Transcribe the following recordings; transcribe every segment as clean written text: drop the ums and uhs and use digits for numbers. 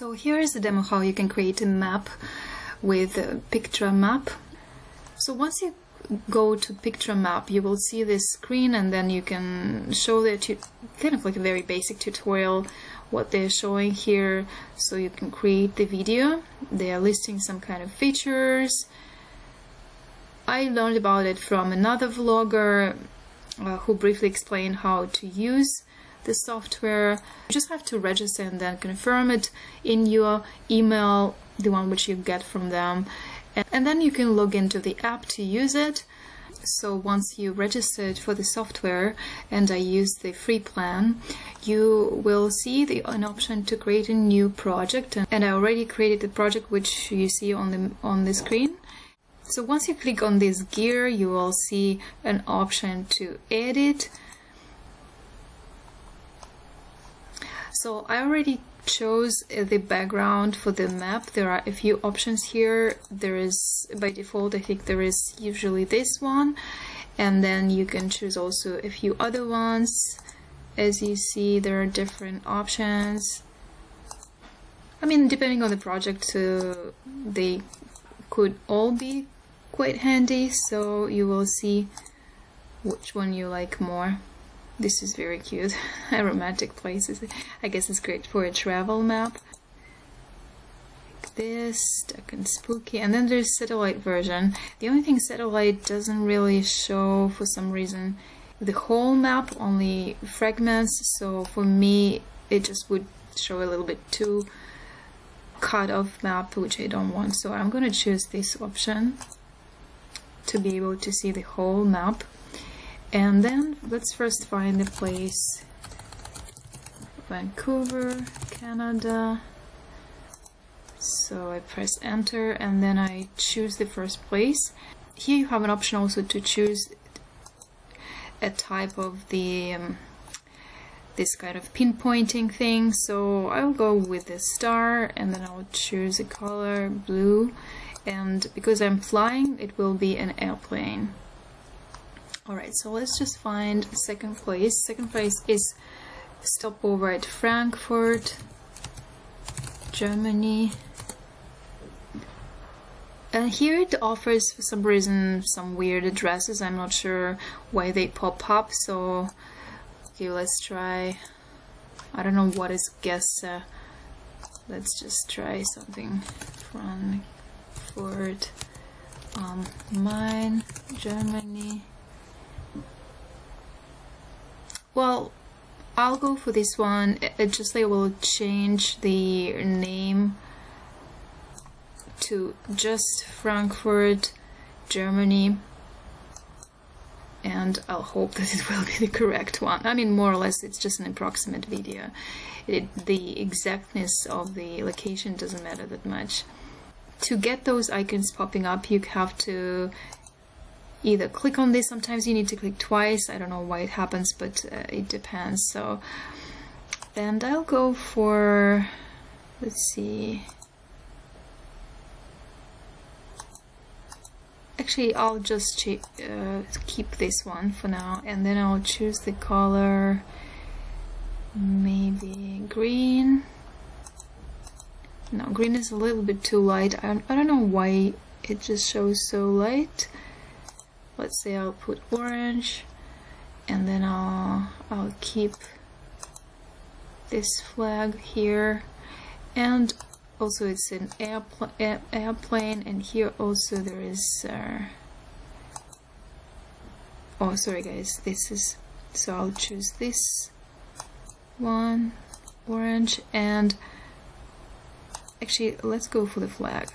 So here is the demo how you can create a map with Pictramap. So once you go to Pictramap, you will see this screen, and then you can show the kind of like a very basic tutorial what they're showing here. So you can create the video. They are listing some kind of features. I learned about it from another vlogger who briefly explained how to use the software. You just have to register and then confirm it in your email, the one which you get from them, and then you can log into the app to use it. So once you registered for the software, and I used the free plan, you will see an option to create a new project, and I already created the project which you see on the screen. So once you click on this gear, you will see an option to edit. So I already chose the background for the map. There are a few options here. There is, by default, I think there is usually this one, and then you can choose also a few other ones. As you see, there are different options. I mean, depending on the project, they could all be quite handy, so you will see which one you like more. This is very cute. Romantic places. I guess it's great for a travel map. Like this, dark and spooky. And then there's satellite version. The only thing, satellite doesn't really show for some reason the whole map, only fragments. So for me, it just would show a little bit too cut off map, which I don't want. So I'm gonna choose this option to be able to see the whole map. And then let's first find the place. Vancouver, Canada. So I press enter, and then I choose the first place. Here you have an option also to choose a type of the this kind of pinpointing thing. So I'll go with the star, and then I'll choose a color blue, and because I'm flying, it will be an airplane. Alright, so let's just find second place. Second place is stopover at Frankfurt, Germany. And here it offers, for some reason, some weird addresses. I'm not sure why they pop up. So, okay, let's try. I don't know what is guess. Let's just try something. Frankfurt, Main, Germany. Well, I'll go for this one. It just like will change the name to just Frankfurt, Germany, and I'll hope that it will be the correct one. I mean, more or less, it's just an approximate video. The exactness of the location doesn't matter that much. To get those icons popping up, you have to either click on this. Sometimes you need to click twice. I don't know why it happens, but it depends. So, and I'll go for, let's see. Actually, I'll just keep this one for now, and then I'll choose the color, maybe green. No, green is a little bit too light. I don't know why it just shows so light. Let's say I'll put orange, and then I'll keep this flag here, and also it's an airplane, and here also there is oh, sorry guys, this is, so I'll choose this one, orange, and actually let's go for the flag.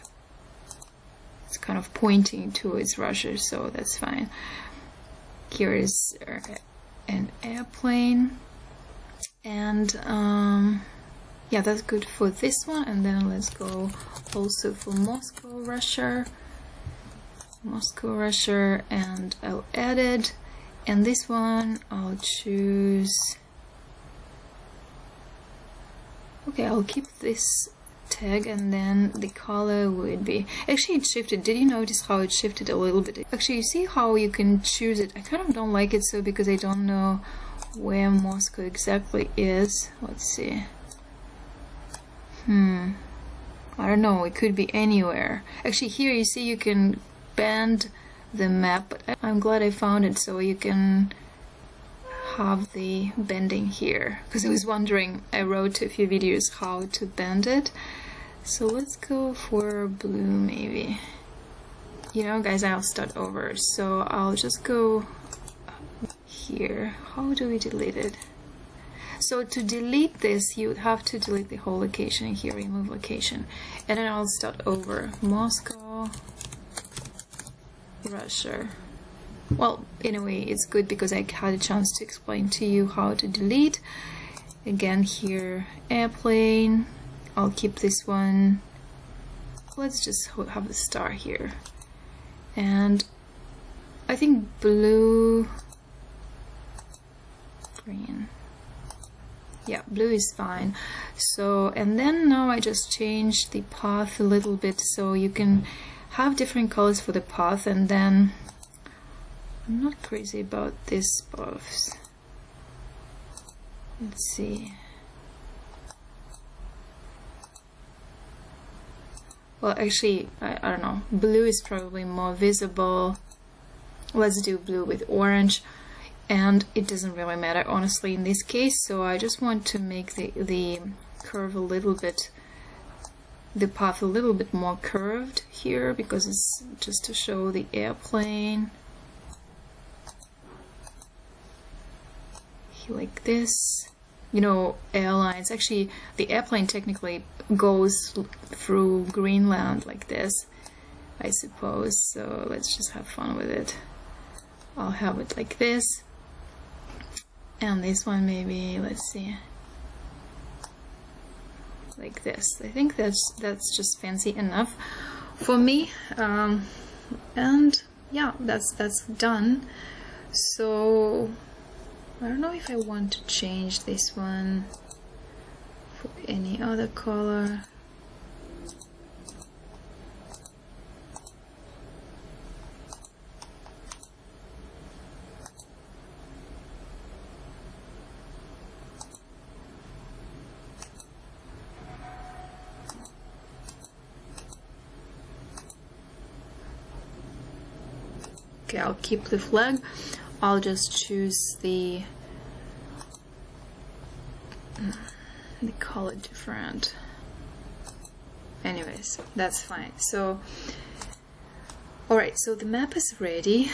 It's kind of pointing towards Russia, so that's fine. Here is an airplane, and yeah, that's good for this one. And then let's go also for Moscow, Russia, and I'll add it. And this one I'll choose, okay, I'll keep this tag, and then the color would be, actually it shifted. Did you notice how it shifted a little bit? Actually, you see how you can choose it. I kind of don't like it so, because I don't know where Moscow exactly is. Let's see. I don't know, it could be anywhere. Actually, here you see you can bend the map, but I'm glad I found it so you can have the bending here, because I was wondering, I wrote a few videos how to bend it. So let's go for blue maybe. You know guys, I'll start over, so I'll just go here. How do we delete it? So to delete this, you would have to delete the whole location here, remove location, and then I'll start over. Moscow, Russia. Well, in a way it's good because I had a chance to explain to you how to delete. Again here, airplane. I'll keep this one. Let's just have a star here. And I think blue, green. Yeah, blue is fine. So, and then now I just change the path a little bit so you can have different colors for the path, and then I'm not crazy about this paths. Let's see. Well, actually, I don't know. Blue is probably more visible. Let's do blue with orange. And it doesn't really matter, honestly, in this case. So I just want to make the curve a little bit, the path a little bit more curved here, because it's just to show the airplane. Like this. You know, airlines, actually the airplane technically goes through Greenland like this, I suppose. So let's just have fun with it. I'll have it like this, and this one maybe, let's see, like this. I think that's just fancy enough for me. And yeah, that's done. So I don't know if I want to change this one for any other color. Okay, I'll keep the flag. I'll just choose the color different. Anyways, that's fine. So, alright, so the map is ready.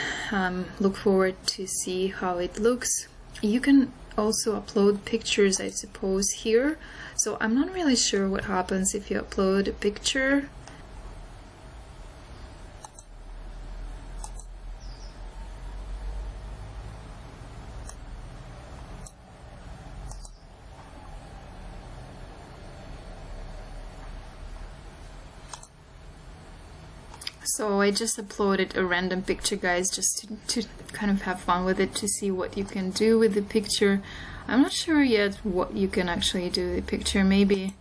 Look forward to see how it looks. You can also upload pictures, I suppose, here. So I'm not really sure what happens if you upload a picture. So I just uploaded a random picture, guys, just to kind of have fun with it, to see what you can do with the picture. I'm not sure yet what you can actually do with the picture. Maybe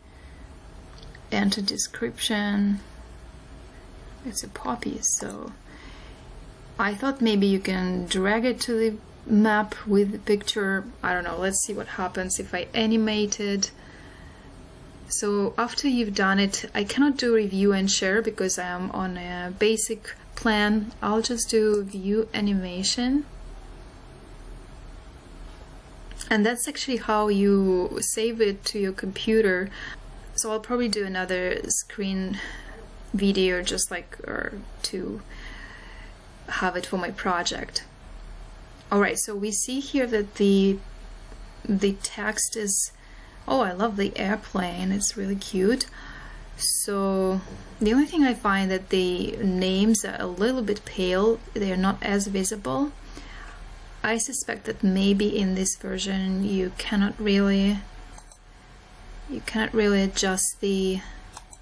enter description. It's a poppy, so I thought maybe you can drag it to the map with the picture. I don't know, let's see what happens if I animate it. So after you've done it, I cannot do review and share because I am on a basic plan. I'll just do view animation. And that's actually how you save it to your computer. So I'll probably do another screen video just like to have it for my project. Alright, so we see here that the text is, oh, I love the airplane, it's really cute. So the only thing I find that the names are a little bit pale, they are not as visible. I suspect that maybe in this version you cannot really adjust the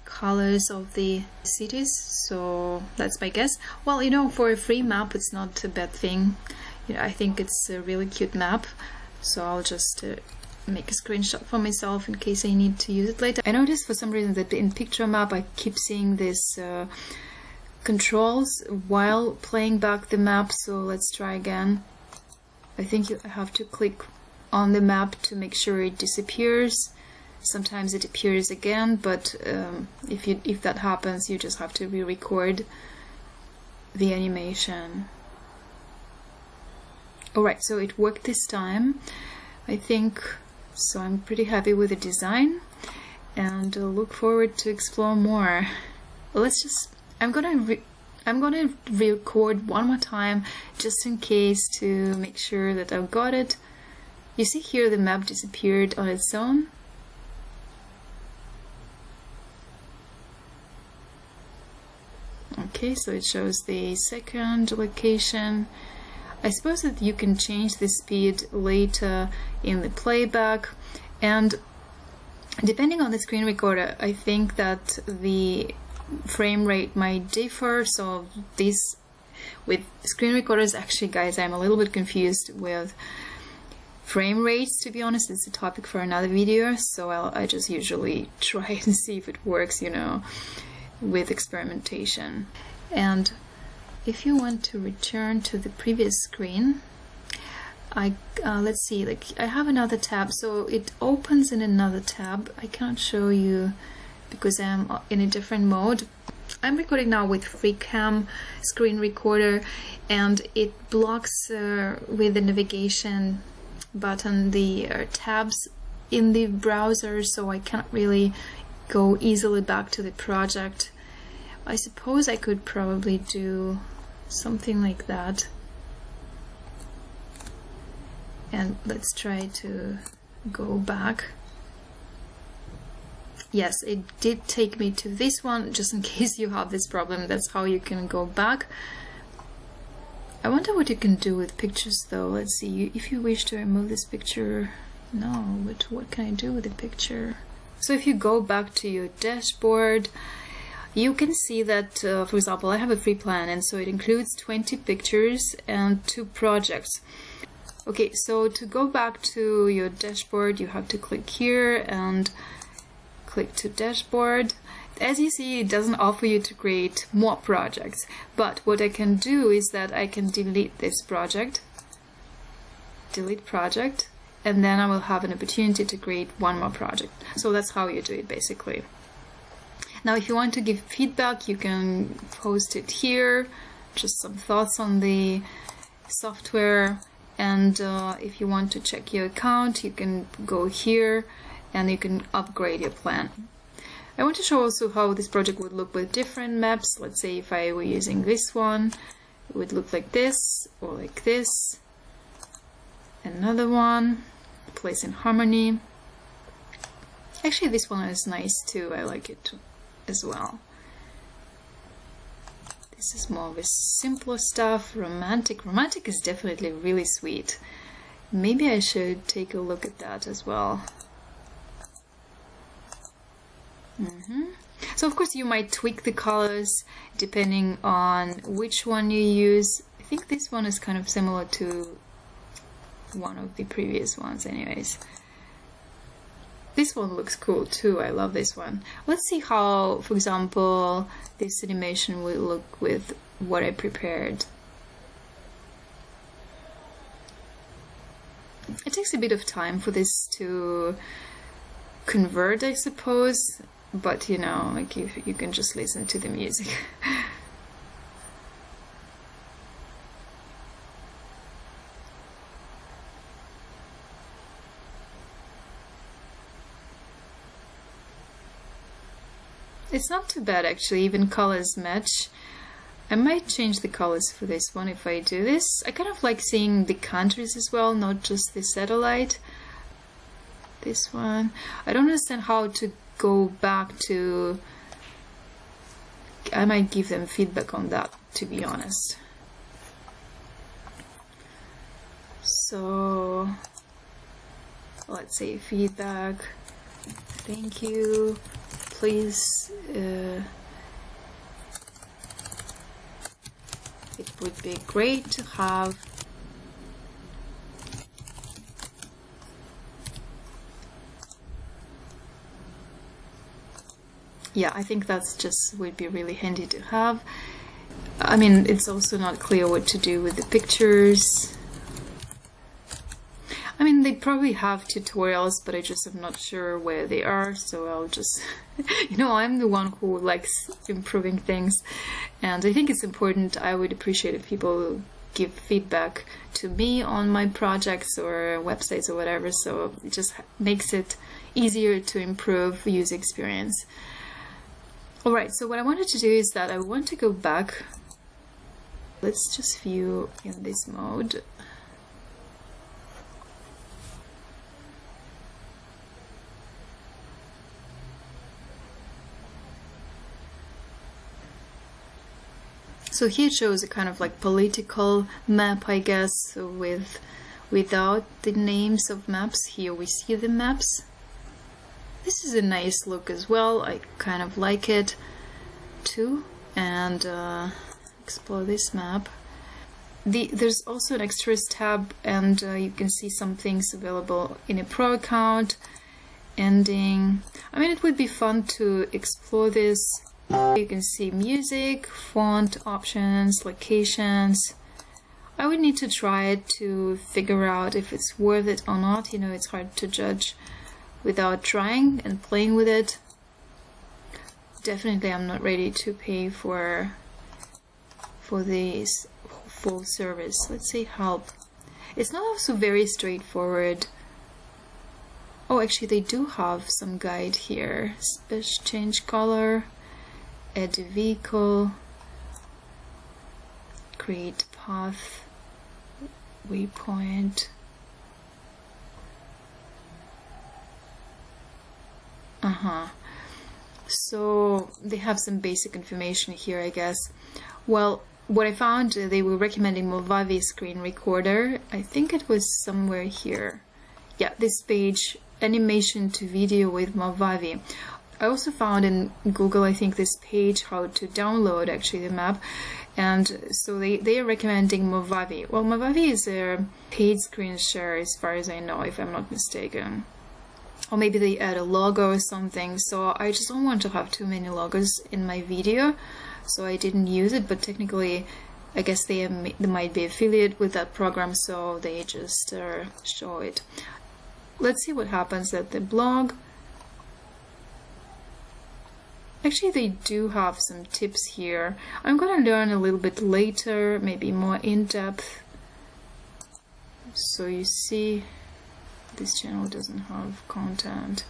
colors of the cities, so that's my guess. Well, you know, for a free map it's not a bad thing. You know, I think it's a really cute map, so I'll just make a screenshot for myself in case I need to use it later. I noticed for some reason that in Pictramap I keep seeing this controls while playing back the map, so let's try again. I think you have to click on the map to make sure it disappears. sometimes it appears again, but if that happens, you just have to re-record the animation. Alright, so it worked this time, I think, so I'm pretty happy with the design, and look forward to explore more. I'm gonna record one more time just in case, to make sure that I've got it. You see here the map disappeared on its own. Okay, so it shows the second location. I suppose that you can change the speed later in the playback, and depending on the screen recorder, I think that the frame rate might differ. So this, with screen recorders, actually guys, I'm a little bit confused with frame rates, to be honest. It's a topic for another video, so I just usually try and see if it works, you know, with experimentation. And if you want to return to the previous screen, let's see, like I have another tab, so it opens in another tab. I can't show you because I'm in a different mode. I'm recording now with FreeCam screen recorder, and it blocks with the navigation button the tabs in the browser, so I can't really go easily back to the project. I suppose I could probably do something like that. And let's try to go back. Yes, it did take me to this one, just in case you have this problem. That's how you can go back. I wonder what you can do with pictures though. Let's see, if you wish to remove this picture, no, but what can I do with the picture? So if you go back to your dashboard, you can see that, for example, I have a free plan, and so it includes 20 pictures and 2 projects. Okay, so to go back to your dashboard, you have to click here and click to dashboard. As you see, it doesn't offer you to create more projects, but what I can do is that I can delete this project, delete project, and then I will have an opportunity to create one more project. So that's how you do it basically. Now if you want to give feedback, you can post it here, just some thoughts on the software. And if you want to check your account, you can go here and you can upgrade your plan. I want to show also how this project would look with different maps. Let's say if I were using this one, it would look like this or like this. Another one, Place in Harmony. Actually, this one is nice too. I like it as well. This is more of a simpler stuff. Romantic. Romantic is definitely really sweet. Maybe I should take a look at that as well. So of course you might tweak the colors depending on which one you use. I think this one is kind of similar to one of the previous ones anyways. This one looks cool too. I love this one. Let's see how, for example, this animation will look with what I prepared. It takes a bit of time for this to convert, I suppose, but you know, like you can just listen to the music. It's not too bad actually, even colors match. I might change the colors for this one if I do this. I kind of like seeing the countries as well, not just the satellite. This one. I don't understand how to go back to... I might give them feedback on that, to be honest. So, let's say feedback. Thank you. Please, it would be great to have yeah, I think that's just would be really handy to have. I mean, it's also not clear what to do with the pictures. I mean, mean, they probably have tutorials, but I just am not sure where they are, so I'll just, you know, I'm the one who likes improving things, and I think it's important. I would appreciate if people give feedback to me on my projects or websites or whatever, so it just makes it easier to improve user experience. Alright, so what I wanted to do is that I want to go back. Let's just view in this mode. So here it shows a kind of like political map, I guess, without the names of maps. Here we see the maps. This is a nice look as well. I kind of like it too. And explore this map. There's also an extras tab, and you can see some things available in a pro account. Ending. I mean, it would be fun to explore this. You can see music, font options, locations. I would need to try it to figure out if it's worth it or not. You know, it's hard to judge without trying and playing with it. Definitely I'm not ready to pay for this full service. Let's say help. It's not also very straightforward. Oh, actually they do have some guide here. Special change color. Add a vehicle, create path, waypoint. So they have some basic information here, I guess. Well, what I found, they were recommending Movavi screen recorder. I think it was somewhere here. Yeah, this page, animation to video with Movavi. I also found in Google, I think, this page how to download actually the map, and so they are recommending Movavi. Well, Movavi is a paid screen share as far as I know, if I'm not mistaken. Or maybe they add a logo or something, so I just don't want to have too many logos in my video, so I didn't use it, but technically I guess they might be affiliated with that program, so they just show it. Let's see what happens at the blog. Actually, they do have some tips here. I'm gonna learn a little bit later, maybe more in-depth. So you see, this channel doesn't have content.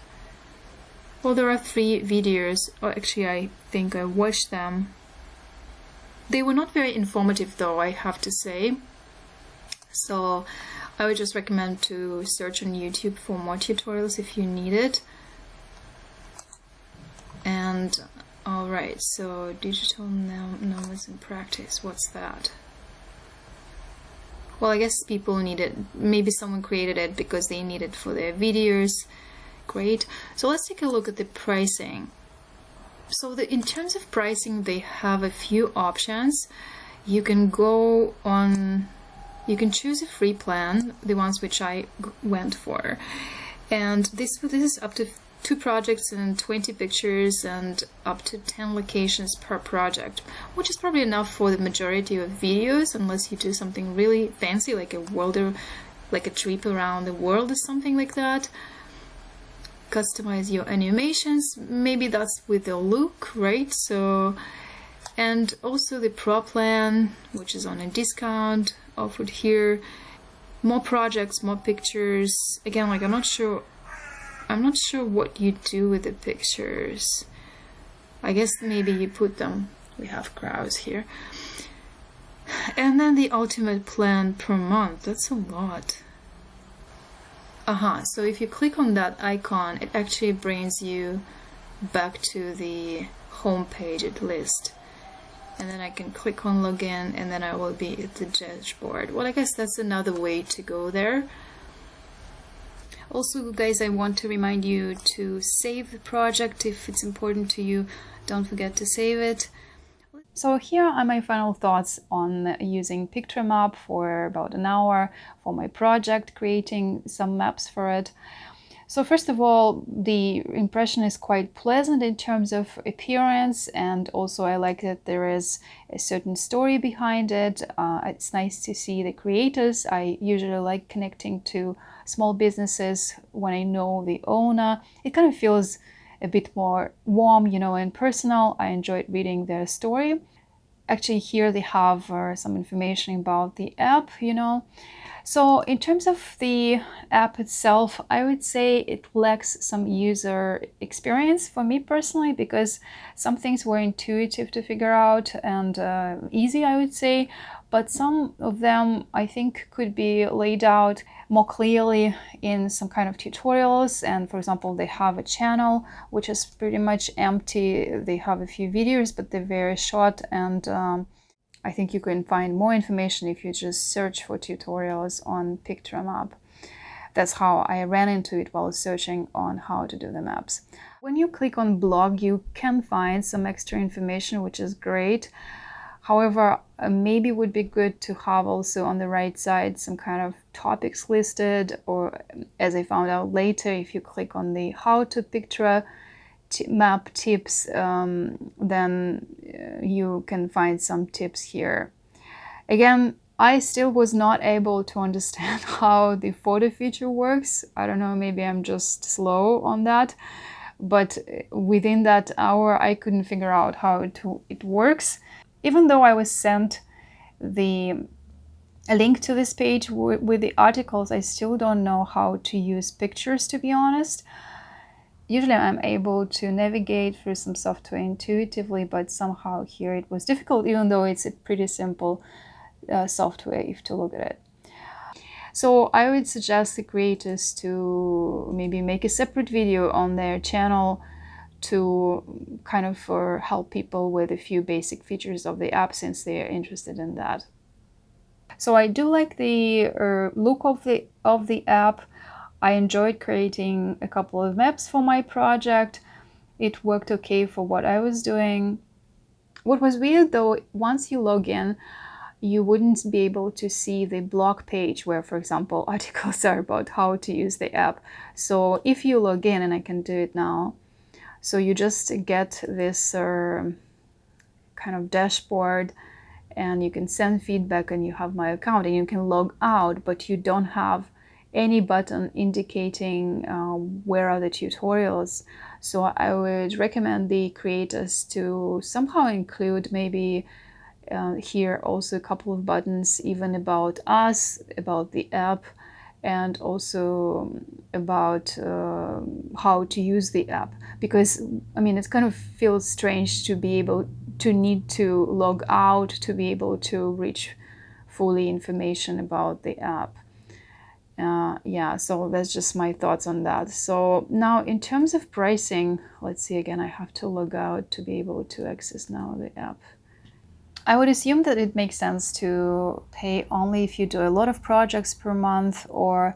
Well, there are 3 videos. Oh, actually, I think I watched them. They were not very informative though, I have to say. So I would just recommend to search on YouTube for more tutorials if you need it. And alright, so digital nomads in practice, what's that? Well, I guess people need it, maybe someone created it because they need it for their videos. Great. So let's take a look at the pricing. So in terms of pricing, they have a few options. You can go on, you can choose a free plan, the ones which I went for. And this is up to 2 projects and 20 pictures and up to 10 locations per project, which is probably enough for the majority of videos, unless you do something really fancy like a trip around the world or something like that. Customize your animations, maybe that's with the look, right? So, and also the pro plan, which is on a discount offered here. More projects, more pictures. Again, like I'm not sure what you do with the pictures. I guess maybe you put them, we have crowds here. And then the ultimate plan per month, that's a lot. So if you click on that icon, it actually brings you back to the home page at list. And then I can click on login, and then I will be at the dashboard. Well, I guess that's another way to go there. Also, guys, I want to remind you to save the project if it's important to you. Don't forget to save it. So here are my final thoughts on using Pictramap for about an hour for my project, creating some maps for it. So first of all, the impression is quite pleasant in terms of appearance, and also I like that there is a certain story behind it. It's nice to see the creators. I usually like connecting to small businesses when I know the owner. It kind of feels a bit more warm, and personal. I enjoyed reading their story. Actually, here they have some information about the app, So in terms of the app itself, I would say it lacks some user experience for me personally, because some things were intuitive to figure out and easy, I would say, but some of them I think could be laid out more clearly in some kind of tutorials. And for example, they have a channel which is pretty much empty. They have a few videos, but they're very short, and I think you can find more information if you just search for tutorials on Pictramap. That's how I ran into it while searching on how to do the maps. When you click on blog, you can find some extra information, which is great. However, maybe would be good to have also on the right side some kind of topics listed, or as I found out later, if you click on the how to Pictramap tips, then you can find some tips here. Again, I still was not able to understand how the photo feature works. I don't know, maybe I'm just slow on that, but within that hour I couldn't figure out how it works. Even though I was sent a link to this page with the articles, I still don't know how to use pictures, to be honest. Usually I'm able to navigate through some software intuitively, but somehow here it was difficult, even though it's a pretty simple software if to look at it. So I would suggest the creators to maybe make a separate video on their channel to kind of help people with a few basic features of the app, since they are interested in that. So I do like the look of the app. I enjoyed creating a couple of maps for my project. It worked okay for what I was doing. What was weird though, once you log in, you wouldn't be able to see the blog page where, for example, articles are about how to use the app. So if you log in, and I can do it now, so you just get this kind of dashboard, and you can send feedback, and you have my account, and you can log out, but you don't have any button indicating where are the tutorials. So I would recommend the creators to somehow include maybe here also a couple of buttons even about us, about the app, and also about how to use the app. Because I mean, it kind of feels strange to be able to need to log out to be able to reach fully information about the app. Yeah, so that's just my thoughts on that. So now in terms of pricing, let's see, again, I have to log out to be able to access now the app. I would assume that it makes sense to pay only if you do a lot of projects per month, or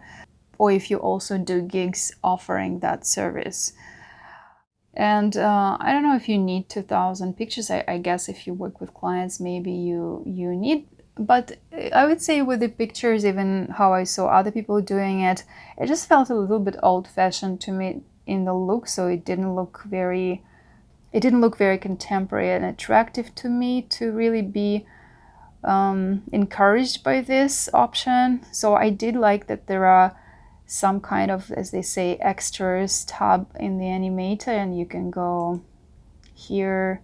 if you also do gigs offering that service. And I don't know if you need 2,000 pictures. I guess if you work with clients, maybe you need, but I would say with the pictures, even how I saw other people doing it, it just felt a little bit old-fashioned to me in the look. So it didn't look very contemporary and attractive to me to really be encouraged by this option. So I did like that there are some kind of, as they say, extras tab in the animator, and you can go here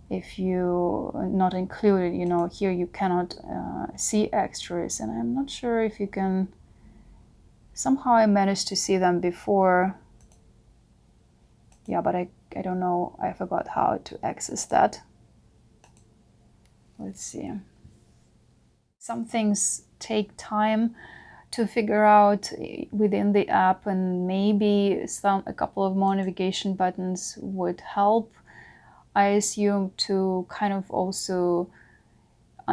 if you not included, here you cannot see extras, and I'm not sure if you can. Somehow I managed to see them before. Yeah, but I don't know, I forgot how to access that. Let's see. Some things take time to figure out within the app, and maybe a couple of more navigation buttons would help, I assume, to kind of also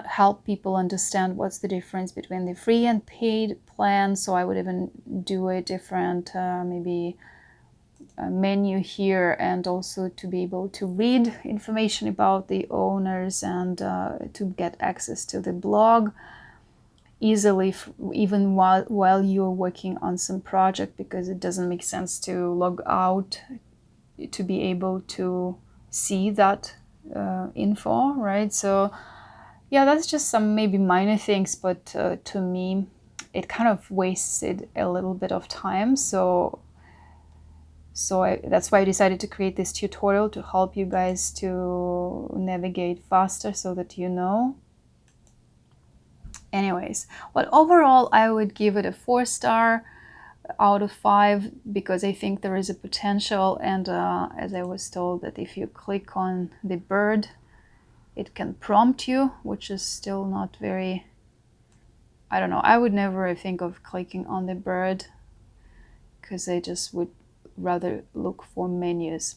help people understand what's the difference between the free and paid plan. So I would even do a different maybe menu here, and also to be able to read information about the owners and to get access to the blog. easily, even while you're working on some project, because it doesn't make sense to log out to be able to see that info, right? So yeah, that's just some maybe minor things, but to me it kind of wasted a little bit of time. So that's why I decided to create this tutorial to help you guys to navigate faster, so that you know. Anyways, but overall I would give it a 4-star out of 5, because I think there is a potential, and as I was told, that if you click on the bird, it can prompt you, which is still not very, I don't know, I would never think of clicking on the bird, because I just would rather look for menus.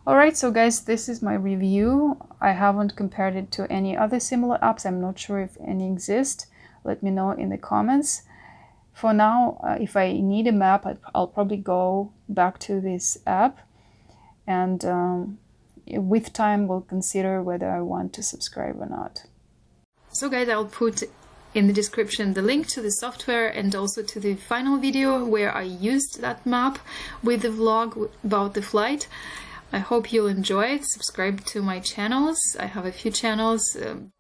Alright, so guys, this is my review. I haven't compared it to any other similar apps. I'm not sure if any exist. Let me know in the comments. For now, if I need a map, I'll probably go back to this app, and with time we'll consider whether I want to subscribe or not. So guys, I'll put in the description the link to the software and also to the final video where I used that map with the vlog about the flight. I hope you'll enjoy it. Subscribe to my channels. I have a few channels.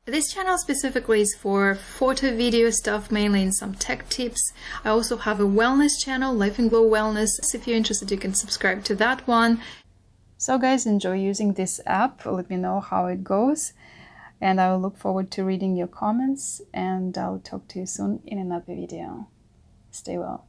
This channel specifically is for photo video stuff, mainly in some tech tips. I also have a wellness channel, Life and Glow Wellness. If you're interested, you can subscribe to that one. So guys, enjoy using this app. Let me know how it goes. And I will look forward to reading your comments, and I'll talk to you soon in another video. Stay well.